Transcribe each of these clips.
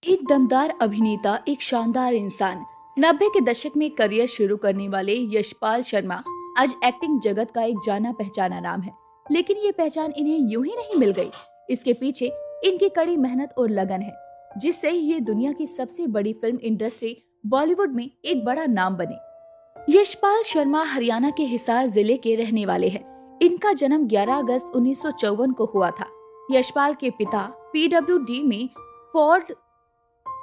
एक दमदार अभिनेता, एक शानदार इंसान, 90 के दशक में करियर शुरू करने वाले यशपाल शर्मा आज एक्टिंग जगत का एक जाना पहचाना नाम है। लेकिन ये पहचान इन्हें यूं ही नहीं मिल गई। इसके पीछे इनकी कड़ी मेहनत और लगन है, जिससे ये दुनिया की सबसे बड़ी फिल्म इंडस्ट्री बॉलीवुड में एक बड़ा नाम बने। यशपाल शर्मा हरियाणा के हिसार जिले के रहने वाले हैं। इनका जन्म 11 अगस्त 1954 को हुआ था। यशपाल के पिता पीडब्ल्यूडी में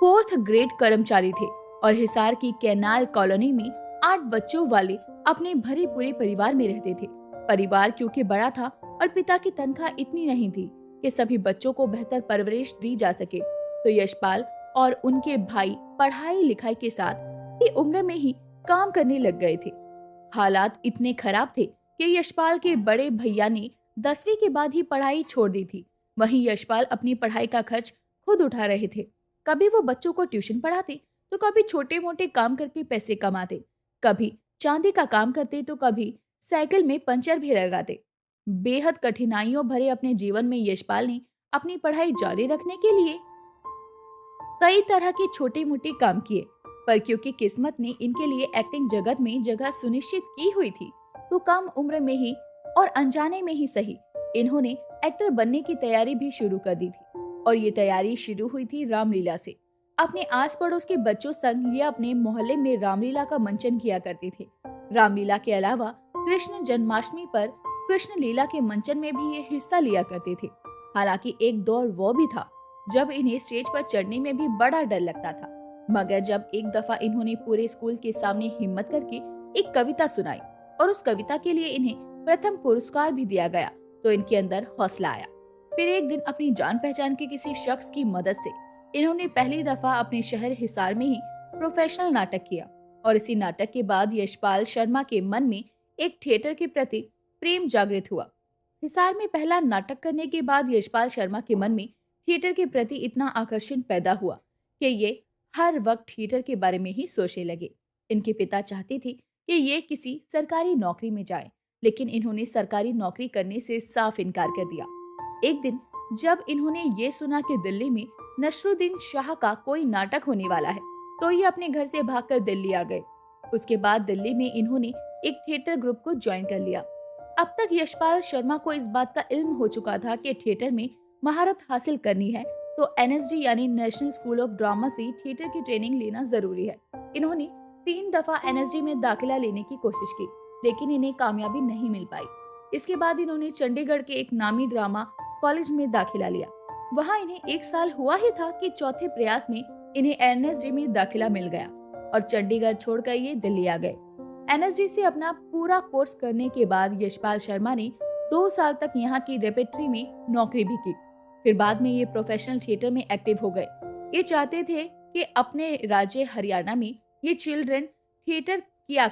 फोर्थ ग्रेड कर्मचारी थे और हिसार की कैनाल कॉलोनी में 8 बच्चों वाले अपने भरे पूरे परिवार में रहते थे। परिवार क्योंकि बड़ा था और पिता की तनख्वाह इतनी नहीं थी कि सभी बच्चों को बेहतर परवरिश दी जा सके, तो यशपाल और उनके भाई पढ़ाई लिखाई के साथ ही उम्र में ही काम करने लग गए थे। हालात इतने खराब थे कि यशपाल के बड़े भैया ने 10वीं के बाद ही पढ़ाई छोड़ दी थी। वहीं यशपाल अपनी पढ़ाई का खर्च खुद उठा रहे थे। कभी वो बच्चों को ट्यूशन पढ़ाते, तो कभी छोटे मोटे काम करके पैसे कमाते, कभी चांदी का काम करते, तो कभी साइकिल में पंचर भी लगाते। बेहद कठिनाइयों भरे अपने जीवन में यशपाल ने अपनी पढ़ाई जारी रखने के लिए कई तरह के छोटे मोटे काम किए, पर क्योंकि किस्मत ने इनके लिए एक्टिंग जगत में जगह सुनिश्चित की हुई थी, तो कम उम्र में ही और अनजाने में ही सही, इन्होंने एक्टर बनने की तैयारी भी शुरू कर दी थी। और ये तैयारी शुरू हुई थी रामलीला से। अपने आस पड़ोस के बच्चों संग ये अपने मोहल्ले में रामलीला का मंचन किया करते थे। रामलीला के अलावा कृष्ण जन्माष्टमी पर कृष्ण लीला के मंचन में भी ये हिस्सा लिया करते थे। हालांकि एक दौर वो भी था जब इन्हें स्टेज पर चढ़ने में भी बड़ा डर लगता था, मगर जब एक दफा इन्होंने पूरे स्कूल के सामने हिम्मत करके एक कविता सुनाई और उस कविता के लिए इन्हें प्रथम पुरस्कार भी दिया गया, तो इनके अंदर हौसला आया। फिर एक दिन अपनी जान पहचान के किसी शख्स की मदद से इन्होंने पहली दफा अपने शहर हिसार में ही प्रोफेशनल नाटक किया और इसी नाटक के बाद यशपाल शर्मा के मन में एक थिएटर के प्रति प्रेम जागृत हुआ। हिसार में पहला नाटक करने के बाद यशपाल शर्मा के मन में थिएटर के प्रति इतना आकर्षण पैदा हुआ कि ये हर वक्त थिएटर के बारे में ही सोचने लगे। इनके पिता चाहते थे कि ये किसी सरकारी नौकरी में जाए, लेकिन इन्होंने सरकारी नौकरी करने से साफ इनकार कर दिया। एक दिन जब इन्होंने ये सुना कि दिल्ली में नसरुद्दीन शाह का कोई नाटक होने वाला है, तो ये अपने घर से भागकर दिल्ली आ गए। उसके बाद दिल्ली में इन्होंने एक थिएटर ग्रुप को ज्वाइन कर लिया। अब तक यशपाल शर्मा को इस बात का इल्म हो चुका था कि थिएटर में महारत हासिल करनी है तो एनएसडी यानी नेशनल स्कूल ऑफ ड्रामा से थिएटर की ट्रेनिंग लेना जरूरी है। इन्होंने 3 दफा एनएसडी में दाखिला लेने की कोशिश की, लेकिन इन्हें कामयाबी नहीं मिल पाई। इसके बाद इन्होंने चंडीगढ़ के एक नामी ड्रामा कॉलेज में दाखिला लिया। वहां इन्हें 1 साल हुआ ही था कि चौथे प्रयास में इन्हें एनएसडी में दाखिला मिल गया और चंडीगढ़ छोड़कर ये दिल्ली आ गए। एनएसडी से अपना पूरा कोर्स करने के बाद यशपाल शर्मा ने 2 साल तक यहाँ की रेपेट्री में नौकरी भी की। फिर बाद में ये प्रोफेशनल थिएटर में एक्टिव हो गए। ये चाहते थे कि अपने राज्य हरियाणा में ये चिल्ड्रन थिएटर किया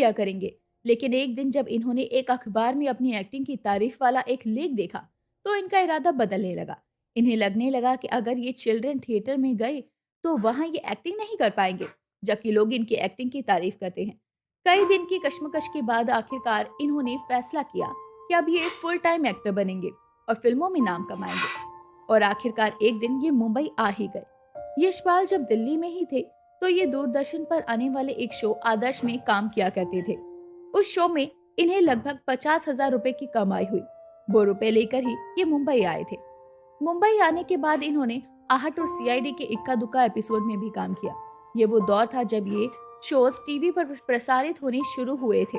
करेंगे। लेकिन एक दिन जब इन्होंने एक अखबार में अपनी एक्टिंग की तारीफ वाला एक लेख देखा, तो इनका इरादा बदलने लगा। इन्हें लगने लगा कि अगर ये चिल्ड्रन थिएटर में गए तो वहां ये एक्टिंग नहीं कर पाएंगे, जबकि लोग इनकी एक्टिंग की तारीफ करते हैं। कई दिन की कश्मकश के बाद आखिरकार इन्होंने फैसला किया कि अब ये फुल टाइम एक्टर बनेंगे और फिल्मों में नाम कमाएंगे। और आखिरकार एक दिन ये मुंबई आ ही गए। यशपाल जब दिल्ली में ही थे तो ये दूरदर्शन पर आने वाले एक शो आदर्श में काम किया करते थे। उस शो में इन्हें लगभग 50,000 रुपए की कमाई हुई। वो रुपए लेकर ही ये मुंबई आए थे। मुंबई आने के बाद इन्होंने आहट और सीआईडी के इक्का दुक्का एपिसोड में भी काम किया। ये वो दौर था जब ये शोज टीवी पर प्रसारित होने शुरू हुए थे।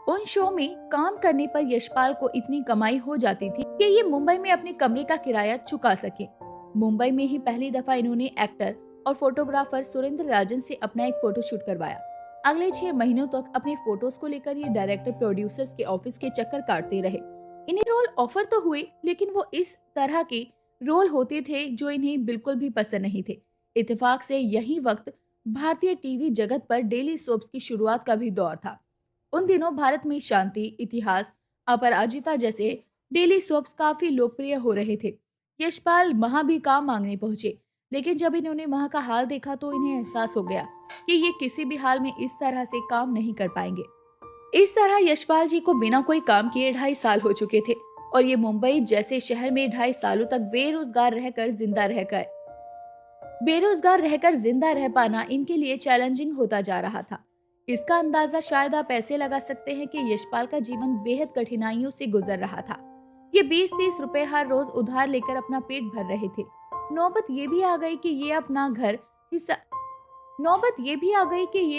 उन शो में काम करने पर यशपाल को इतनी कमाई हो जाती थी कि ये मुंबई में अपने कमरे का किराया चुका सके। मुंबई में ही पहली दफा इन्होंने एक्टर और फोटोग्राफर सुरेंद्र राजन से अपना एक फोटोशूट करवाया। अगले 6 महीनों तक अपने फोटोज को लेकर ये डायरेक्टर प्रोड्यूसर्स के ऑफिस के चक्कर काटते रहे। इन्हें रोल ऑफर तो हुए, लेकिन वो इस तरह के रोल होते थे जो इन्हें बिल्कुल भी पसंद नहीं थे। इत्तेफाक से यही वक्त भारतीय टीवी जगत पर डेली सोप्स की शुरुआत का भी दौर था। उन दिनों भारत में शांति, इतिहास, अपराजिता जैसे डेली सोप्स काफी लोकप्रिय हो रहे थे। यशपाल वहां भी काम मांगने पहुंचे, लेकिन जब इन्होंने वहां का हाल देखा तो इन्हें एहसास हो गया कि ये किसी भी हाल में इस तरह से काम नहीं कर पाएंगे। इस तरह यशपाल जी को बिना कोई काम किए 2.5 साल हो चुके थे। और ये मुंबई जैसे शहर में 2.5 सालों तक बेरोजगार रहकर जिंदा रह पाना इनके लिए चैलेंजिंग होता जा रहा था। इसका अंदाजा शायद आप ऐसे लगा सकते हैं कि यशपाल का जीवन बेहद कठिनाइयों से गुजर रहा था। ये 20-30 रुपए हर रोज उधार लेकर अपना पेट भर रहे थे। नौबत ये भी आ गई कि ये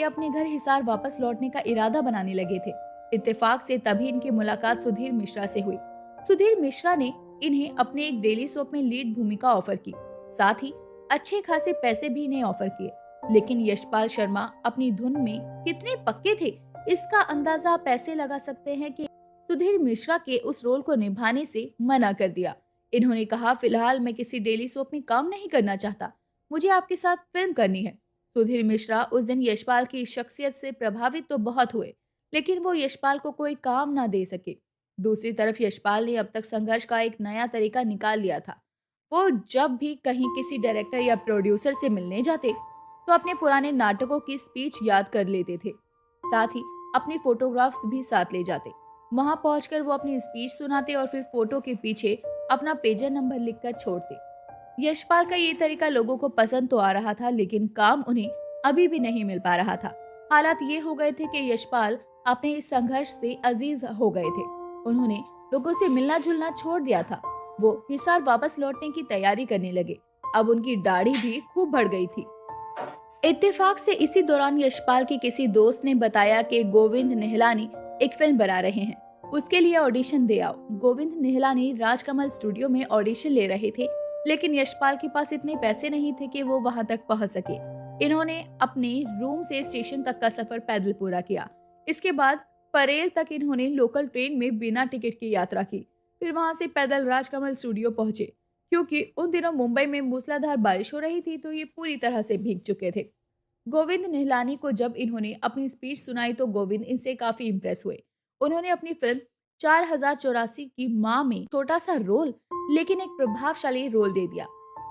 अपने घर हिसार वापस लौटने का इरादा बनाने लगे थे। इत्तेफाक से तभी इनकी मुलाकात सुधीर मिश्रा से हुई। सुधीर मिश्रा ने इन्हें अपने एक डेली सोप में लीड भूमिका ऑफर की, साथ ही अच्छे खासे पैसे भी इन्हें ऑफर किए। लेकिन यशपाल शर्मा अपनी धुन में कितने पक्के थे, इसका अंदाजा आप ऐसे लगा सकते हैं कि सुधीर मिश्रा के उस रोल को निभाने से मना कर दिया। इन्होंने कहा, फिलहाल मैं किसी डेली सोप में काम नहीं करना चाहता, मुझे आपके साथ फिल्म करनी है। सुधीर मिश्रा उस दिन यशपाल की शख्सियत से प्रभावित तो बहुत हुए, लेकिन वो यशपाल को कोई काम ना दे सके। दूसरी तरफ यशपाल ने अब तक संघर्ष का एक नया तरीका निकाल लिया था। वो जब भी कहीं किसी डायरेक्टर या प्रोड्यूसर से मिलने जाते तो अपने पुराने नाटकों की स्पीच याद कर लेते थे, साथ ही अपनी फोटोग्राफ्स भी साथ ले जाते। वहां पहुंचकर वो अपनी स्पीच सुनाते और फिर फोटो के पीछे अपना पेजर नंबर लिखकर छोड़ते। यशपाल का ये तरीका लोगों को पसंद तो आ रहा था, लेकिन काम उन्हें अभी भी नहीं मिल पा रहा था। हालात ये हो गए थे कि यशपाल अपने इस संघर्ष से अजीज हो गए थे। उन्होंने लोगों से मिलना जुलना छोड़ दिया था। वो हिसार वापस लौटने की तैयारी करने लगे। अब उनकी दाढ़ी भी खूब बढ़ गई थी। इत्तेफाक से इसी दौरान यशपाल के किसी दोस्त ने बताया कि गोविंद निहलानी एक फिल्म बना रहे हैं, उसके लिए ऑडिशन दे आओ। गोविंद निहलानी राजकमल स्टूडियो में ऑडिशन ले रहे थे, लेकिन यशपाल के पास इतने पैसे नहीं थे कि वो वहां तक पहुंच सके। इन्होंने अपने रूम से स्टेशन तक का सफर पैदल पूरा किया। इसके बाद परेल तक इन्होंने लोकल ट्रेन में बिना टिकट की यात्रा की। फिर वहां से पैदल राजकमल स्टूडियो पहुंचे। क्योंकि उन दिनों मुंबई में मूसलाधार बारिश हो रही थी, तो ये पूरी तरह से भीग चुके थे। गोविंद निहलानी को जब इन्होंने अपनी स्पीच सुनाई तो गोविंद इनसे काफी इंप्रेस हुए। उन्होंने अपनी फिल्म 4084 की मां में छोटा सा रोल, लेकिन एक प्रभावशाली रोल दे दिया।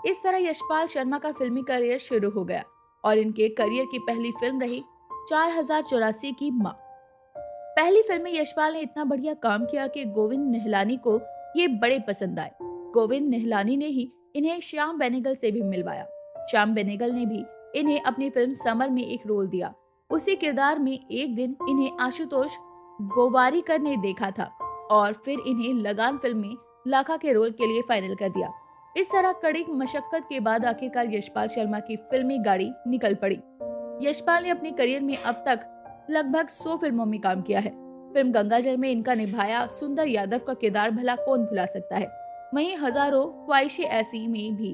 इस तरह यशपाल शर्मा का फिल्मी करियर शुरू हो गया और इनके करियर की पहली फिल्म रही 4084 की मां। पहली फिल्म में यशपाल ने इतना बढ़िया काम किया कि गोविंद निहलानी को ये बड़े पसंद आए। गोविंद निहलानी ने ही इन्हें श्याम बेनेगल से भी मिलवाया। श्याम बेनेगल ने भी इन्हें अपनी फिल्म समर में एक रोल दिया। उसी किरदार में एक दिन इन्हें आशुतोष गोवारिकर ने देखा था और फिर इन्हें लगान फिल्म में लाखा के रोल के लिए फाइनल कर दिया। इस तरह कड़ी मशक्कत के बाद आखिरकार यशपाल शर्मा की फिल्मी गाड़ी निकल पड़ी। यशपाल ने अपने करियर में अब तक लगभग 100 फिल्मों में काम किया है। फिल्म गंगाजल में इनका निभाया सुंदर यादव का किरदार भला कौन भुला सकता है। वहीं हजारों ख्वाहिशें ऐसी में भी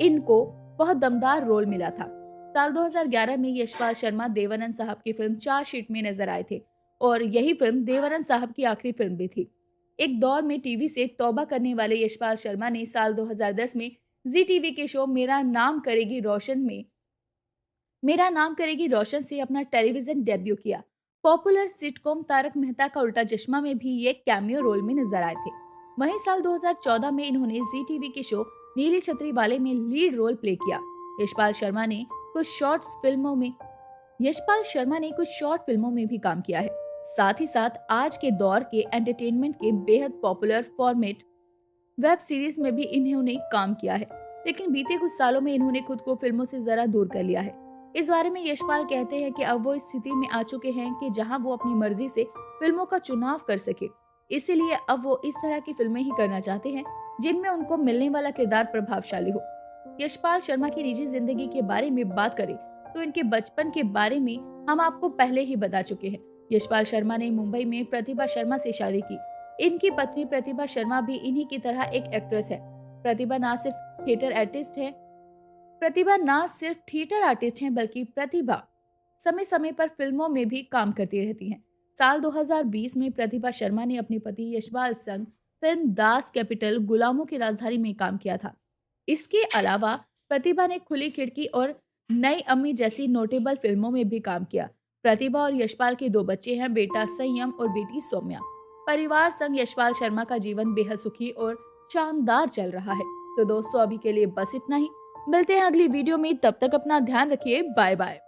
इनको बहुत दमदार रोल मिला था। साल 2011 में यशपाल शर्मा देवानंद साहब की फिल्म चार्जशीट में नजर आए थे और यही फिल्म देवानंद साहब की आखिरी फिल्म भी थी। एक दौर में टीवी से तौबा करने वाले यशपाल शर्मा ने साल 2010 में जी टीवी के शो मेरा नाम करेगी रोशन से अपना टेलीविजन डेब्यू किया। पॉपुलर सिटकॉम तारक मेहता का उल्टा चश्मा में भी ये कैमियो रोल में नजर आए थे। वहीं साल 2014 में इन्होंने जी टीवी के शो नीली छतरी वाले में लीड रोल प्ले किया। यशपाल शर्मा ने कुछ शॉर्ट फिल्मों में भी काम किया है। साथ ही साथ आज के दौर के एंटरटेनमेंट के बेहद पॉपुलर फॉर्मेट वेब सीरीज में भी इन्होंने काम किया है। लेकिन बीते कुछ सालों में इन्होंने खुद को फिल्मों से जरा दूर कर लिया है। इस बारे में यशपाल कहते हैं कि अब वो इस स्थिति में आ चुके हैं कि जहां वो अपनी मर्जी से फिल्मों का चुनाव कर सके। इसीलिए अब वो इस तरह की फिल्में ही करना चाहते हैं जिनमें उनको मिलने वाला किरदार प्रभावशाली हो। यशपाल शर्मा की निजी जिंदगी के बारे में बात करें तो इनके बचपन के बारे में हम आपको पहले ही बता चुके हैं। यशपाल शर्मा ने मुंबई में प्रतिभा शर्मा से शादी की। इनकी पत्नी प्रतिभा शर्मा भी इन्हीं की तरह एक एक्ट्रेस है। प्रतिभा ना सिर्फ थिएटर आर्टिस्ट हैं बल्कि प्रतिभा समय समय पर फिल्मों में भी काम करती रहती हैं। साल 2020 में प्रतिभा शर्मा ने अपने पति यशपाल संग फिल्म दास कैपिटल गुलामों की राजधानी में काम किया था। इसके अलावा प्रतिभा ने खुली खिड़की और नई अम्मी जैसी नोटेबल फिल्मों में भी काम किया। प्रतिभा और यशपाल के 2 बच्चे हैं, बेटा संयम और बेटी सौम्या। परिवार संग यशपाल शर्मा का जीवन बेहद सुखी और शानदार चल रहा है। तो दोस्तों अभी के लिए बस इतना ही। मिलते हैं अगली वीडियो में, तब तक अपना ध्यान रखिए। Bye bye.